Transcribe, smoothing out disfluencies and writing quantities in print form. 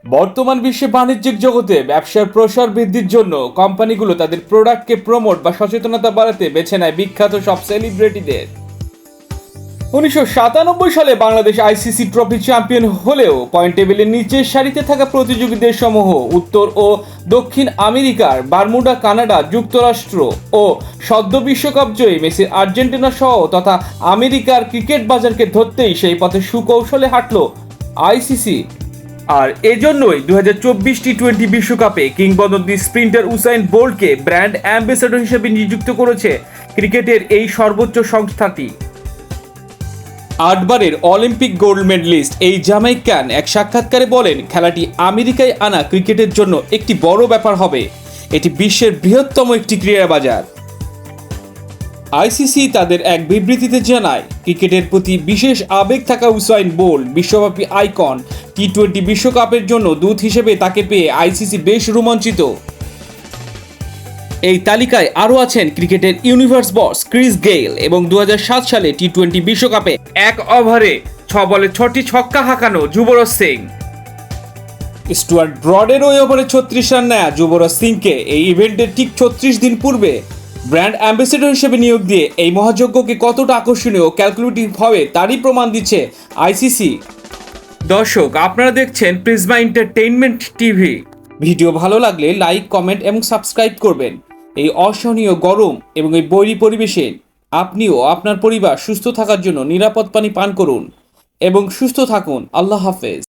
বর্তমান বিশ্বে বাণিজ্যিক জগতে ব্যবসার প্রসার বৃদ্ধির জন্য কোম্পানিগুলো তাদের প্রোডাক্টকে প্রমোট বা সচেতনতা বাড়াতে বেছে নেয় বিখ্যাত সব সেলিব্রিটিদের। 1997 সালে বাংলাদেশ আইসিসি ট্রফি চ্যাম্পিয়ন হলেও পয়েন্ট টেবিলের নিচের সারিতে থাকা প্রতিযোগী দেশসমূহ উত্তর ও দক্ষিণ আমেরিকার বারমুডা, কানাডা, যুক্তরাষ্ট্র ও সদ্য বিশ্বকাপ জয়ী মেসির আর্জেন্টিনা সহ তথা আমেরিকার ক্রিকেট বাজারকে ধরতেই সেই পথে সুকৌশলে হাঁটল আইসিসি। আর এজন্যই 2024 টি-20 বিশ্বকাপে কিংবদন্তি স্প্রিন্টার উসাইন বোল্টকে ব্র্যান্ড অ্যাম্বাসেডর হিসেবে নিযুক্ত করেছে ক্রিকেটের এই সর্বোচ্চ সংস্থাটি। 8বারের অলিম্পিক গোল্ড মেডেলিস্ট এই জামাইকান এক সাক্ষাৎকারে বলেন, খেলাটি আমেরিকায় আনা ক্রিকেটের জন্য একটি বড় ব্যাপার হবে। এটি বিশ্বের বৃহত্তম একটি ক্রীড়া বাজার। আইসিসি তাদের এক বিবৃতিতে জানায়, ক্রিকেটের প্রতি বিশেষ আবেগ থাকা উসাইন বোল্ট বিশ্বব্যাপী আইকন। টি-20 বিশ্বকাপের জন্য দূত হিসেবে তাকে পেয়ে আইসিসি বেশ রোমাঞ্চিত। এই তালিকায় আরও আছেন ক্রিকেটের ইউনিভার্স বস ক্রিস গেইল এবং 2007 সালে টি-20 বিশ্বকাপে 1 ওভারে 6 বলে 6টি ছক্কা হাঁকানো যুবরাজ সিং। স্টুয়ার্ট ব্রডের ওই ওভারে 36 রান নেয়া যুবরাজ সিংকে এই ইভেন্টের ঠিক 36 দিন পূর্বে ব্র্যান্ড অ্যাম্বাসেডর হিসেবে নিয়োগ দিয়ে এই মহাযজ্ঞকে কতটা আকর্ষণীয় ও ক্যালকুলেটিভ হবে তারই প্রমাণ দিচ্ছে আইসিসি। দর্শক, আপনারা দেখছেন প্রিজমা এন্টারটেইনমেন্ট টিভি। ভিডিও ভালো লাগলে লাইক, কমেন্ট এবং সাবস্ক্রাইব করবেন। এই অসহনীয় গরম এবং এই বৈরী পরিবেশে আপনিও আপনার পরিবার সুস্থ থাকার জন্য নিরাপদ পানি পান করুন এবং সুস্থ থাকুন। আল্লাহ হাফেজ।